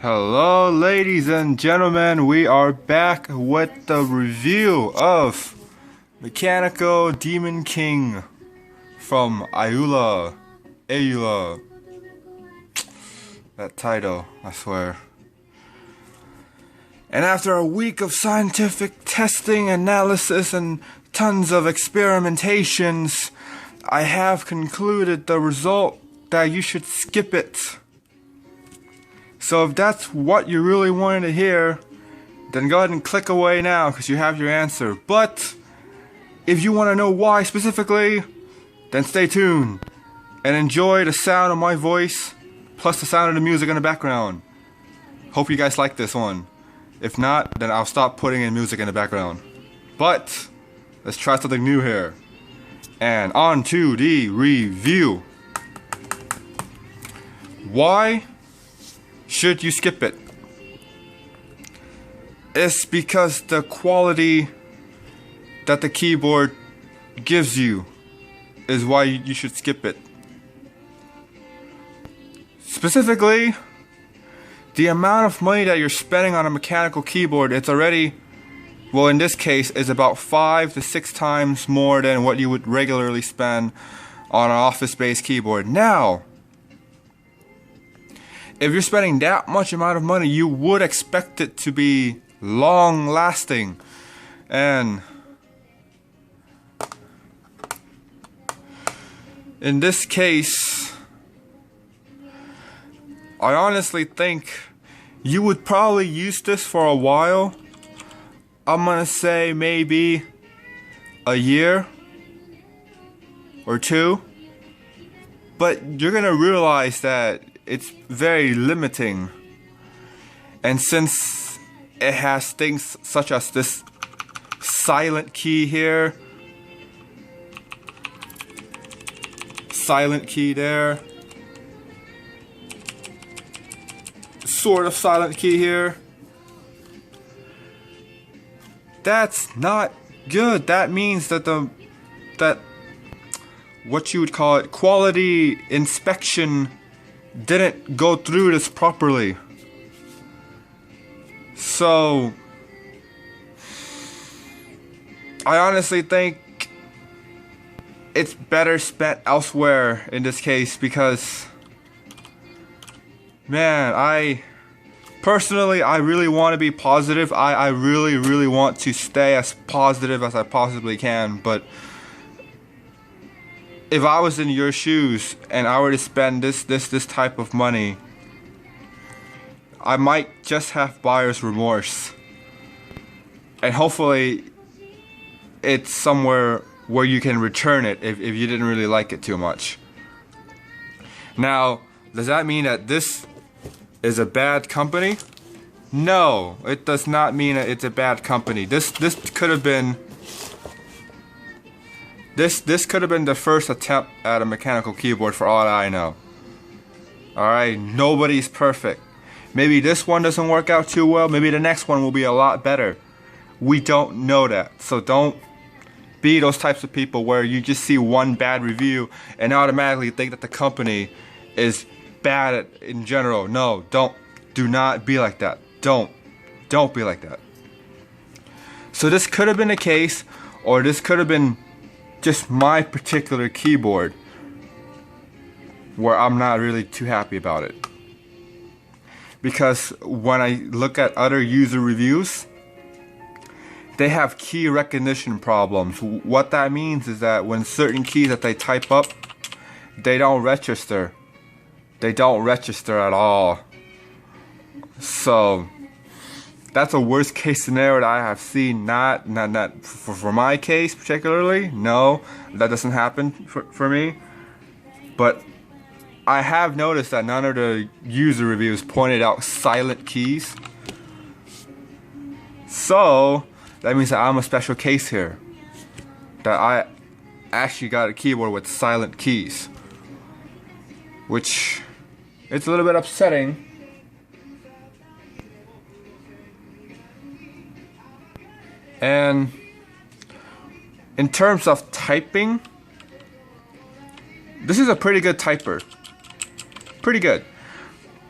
Hello, ladies and gentlemen. We are back with the review of Mechanical Demon King from Aula. That title, I swear. And after a week of scientific testing, analysis, and tons of experimentations, I have concluded the result that you should skip it. So if that's what you really wanted to hear, then go ahead and click away now because you have your answer. But if you want to know why specifically, then stay tuned and enjoy the sound of my voice plus the sound of the music in the background. Hope you guys like this one. If not, then I'll stop putting in music in the background. But let's try something new here. And on to the review. Why should you skip it? It's because the quality that the keyboard gives you is why you should skip it. Specifically, the amount of money that you're spending on a mechanical keyboard, it's already, well, in this case, is about 5 to 6 times more than what you would regularly spend on an office-based keyboard. Now, if you're spending that much amount of money, you would expect it to be long-lasting. And in this case, I honestly think you would probably use this for a while. I'm gonna say maybe a year or two. But you're gonna realize that it's very limiting. And since it has things such as this silent key here, silent key there, sort of silent key here, that's not good. That means that what you would call it, quality inspection didn't go through this properly. So I honestly think it's better spent elsewhere in this case, because man, I really want to be positive. I really want to stay as positive as I possibly can, but if I was in your shoes and I were to spend this type of money, I might just have buyer's remorse. And hopefully it's somewhere where you can return it if you didn't really like it too much. Now, does that mean that this is a bad company? No, it does not mean that it's a bad company. This could have been This could have been the first attempt at a mechanical keyboard for all I know. Alright, nobody's perfect. Maybe this one doesn't work out too well, maybe the next one will be a lot better. We don't know that, so don't be those types of people where you just see one bad review and automatically think that the company is bad in general. No, do not be like that. Don't be like that. So this could have been the case, or this could have been just my particular keyboard where I'm not really too happy about it. Because when I look at other user reviews, they have key recognition problems. What that means is that when certain keys that they type up, they don't register. They don't register at all. So that's a worst case scenario that I have seen. Not for my case particularly. No, that doesn't happen for me. But I have noticed that none of the user reviews pointed out silent keys. So that means that I'm a special case here. That I actually got a keyboard with silent keys. Which, it's a little bit upsetting. And in terms of typing, this is a pretty good typer. Pretty good.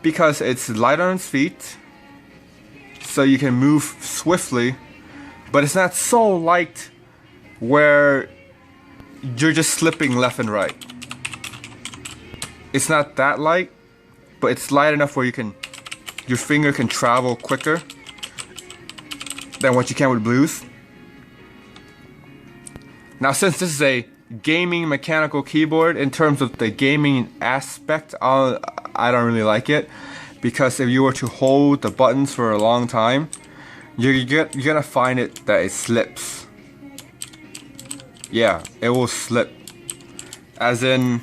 because it's light on its feet, so you can move swiftly, but it's not so light where you're just slipping left and right. It's not that light, but it's light enough where your finger can travel quicker than what you can with blues. Now, since this is a gaming mechanical keyboard, in terms of the gaming aspect, I don't really like it, because if you were to hold the buttons for a long time, you're gonna find it that it slips. Yeah, it will slip. As in,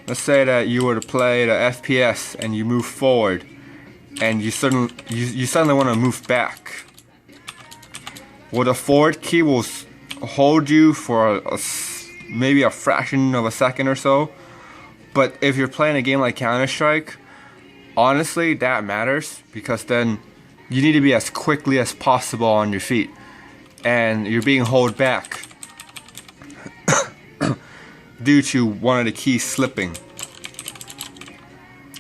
let's say that you were to play the FPS and you move forward, and you suddenly want to move back. Well, the forward key will hold you for maybe a fraction of a second or so. But if you're playing a game like Counter-Strike, honestly, that matters, because then you need to be as quickly as possible on your feet, and you're being held back due to one of the keys slipping,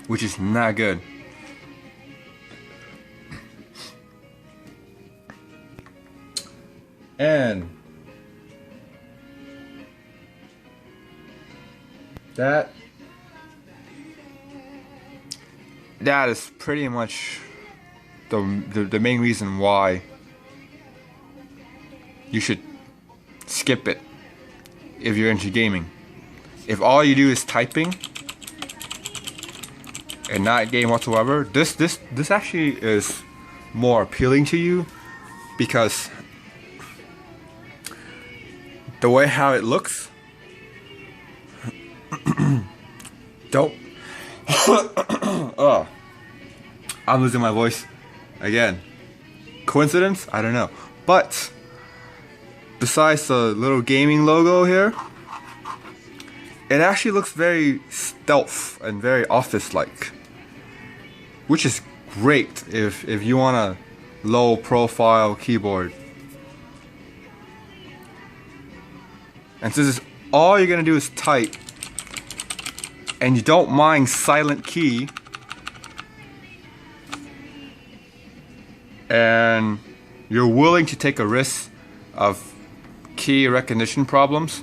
which is not good. And that is pretty much the main reason why you should skip it if you're into gaming. If all you do is typing and not game whatsoever, this actually is more appealing to you, because the way how it looks. Don't. Oh, I'm losing my voice again. Coincidence? I don't know. But besides the little gaming logo here, it actually looks very stealth and very office-like, which is great if you want a low-profile keyboard. And since all you're gonna do is type, and you don't mind silent key, and you're willing to take a risk of key recognition problems,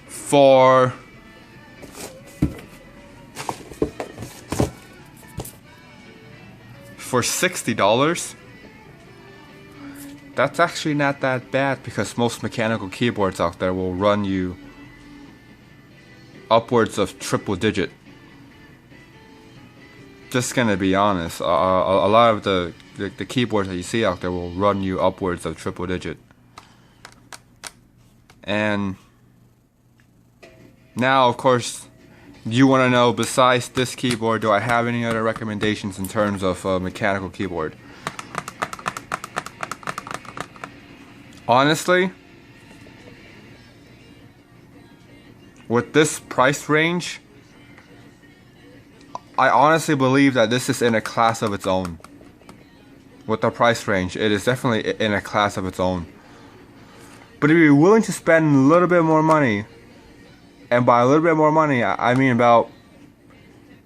for $60, that's actually not that bad, because most mechanical keyboards out there will run you upwards of triple digit. Just gonna be honest, a lot of the keyboards that you see out there will run you upwards of triple digit. And now, of course, you want to know, besides this keyboard, do I have any other recommendations in terms of a mechanical keyboard? Honestly, with this price range, I honestly believe that this is in a class of its own. With the price range, it is definitely in a class of its own. But if you're willing to spend a little bit more money, and by a little bit more money, I mean about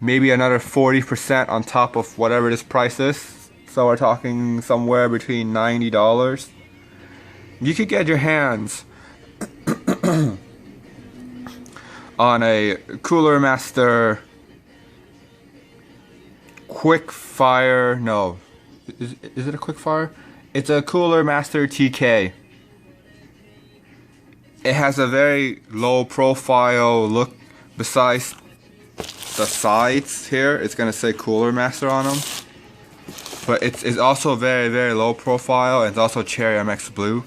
maybe another 40% on top of whatever this price is, so we're talking somewhere between $90, you could get your hands on a Cooler Master Quick Fire. No, is it a Quick Fire? It's a Cooler Master TK. It has a very low profile look. Besides the sides here, it's gonna say Cooler Master on them, but it's also very, very low profile, and it's also Cherry MX Blue.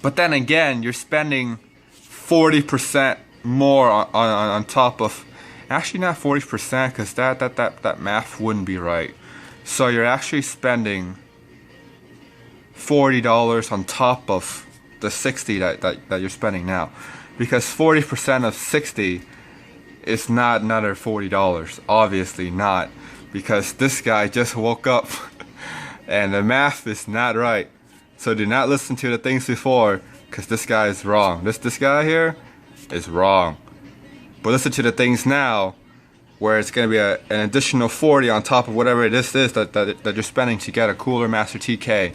But then again, you're spending 40% more on top of, actually not 40%, because that math wouldn't be right. So you're actually spending $40 on top of the $60 that you're spending now, because 40% of 60 is not another $40. Obviously not, because this guy just woke up and the math is not right. So do not listen to the things before, because this guy is wrong. This guy here, is wrong. But listen to the things now, where it's going to be an additional 40 on top of whatever it is that you're spending to get a cooler Master TK.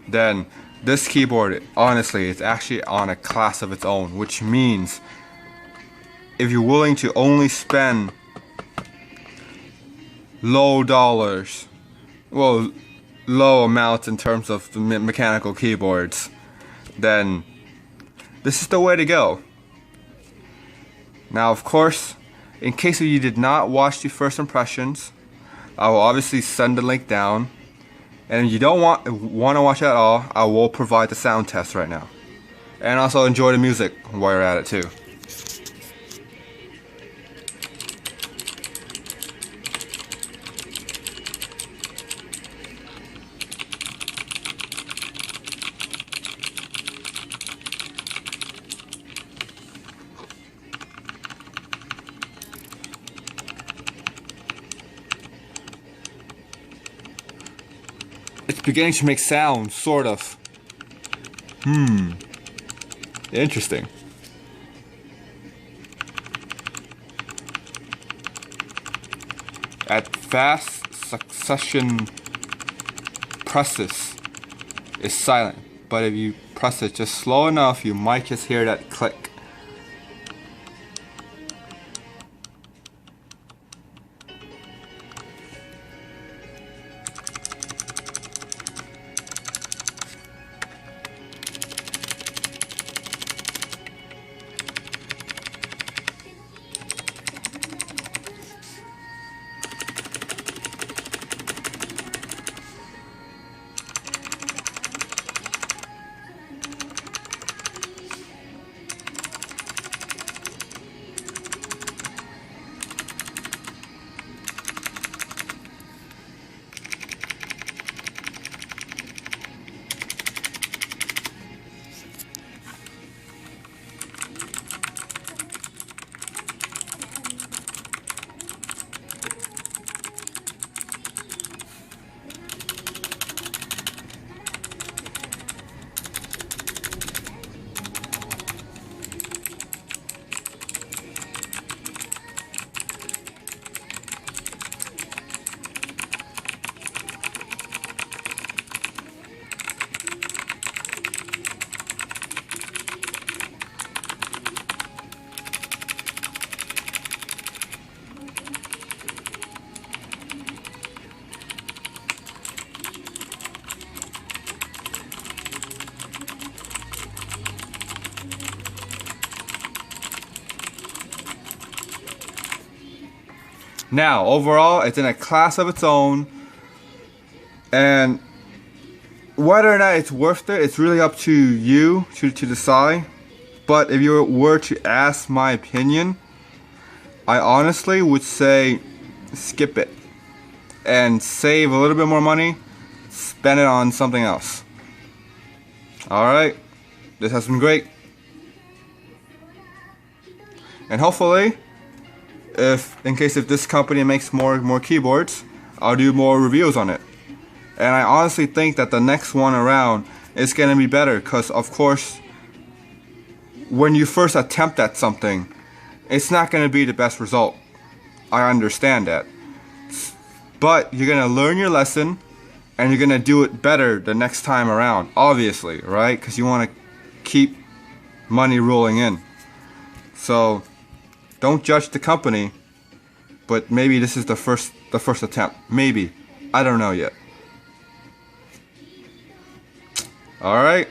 Then this keyboard, honestly, is actually on a class of its own, which means if you're willing to only spend low dollars, well, low amounts in terms of the mechanical keyboards, then this is the way to go. Now, of course, in case you did not watch the first impressions, I will obviously send the link down. And if you don't want to watch it at all, I will provide the sound test right now. And also enjoy the music while you're at it too. It's beginning to make sound, sort of. Interesting. At fast succession presses, it's silent. But if you press it just slow enough, you might just hear that click. Now, overall, it's in a class of its own, and whether or not it's worth it, it's really up to you to decide. But if you were to ask my opinion, I honestly would say skip it and save a little bit more money, spend it on something else. Alright, this has been great. And hopefully, in case this company makes more keyboards, I'll do more reviews on it. And I honestly think that the next one around is going to be better, because of course, when you first attempt at something, it's not going to be the best result. I understand that. But you're going to learn your lesson, and you're going to do it better the next time around, obviously, right? Because you want to keep money rolling in. So don't judge the company, but maybe this is the first attempt. Maybe. I don't know yet. Alright.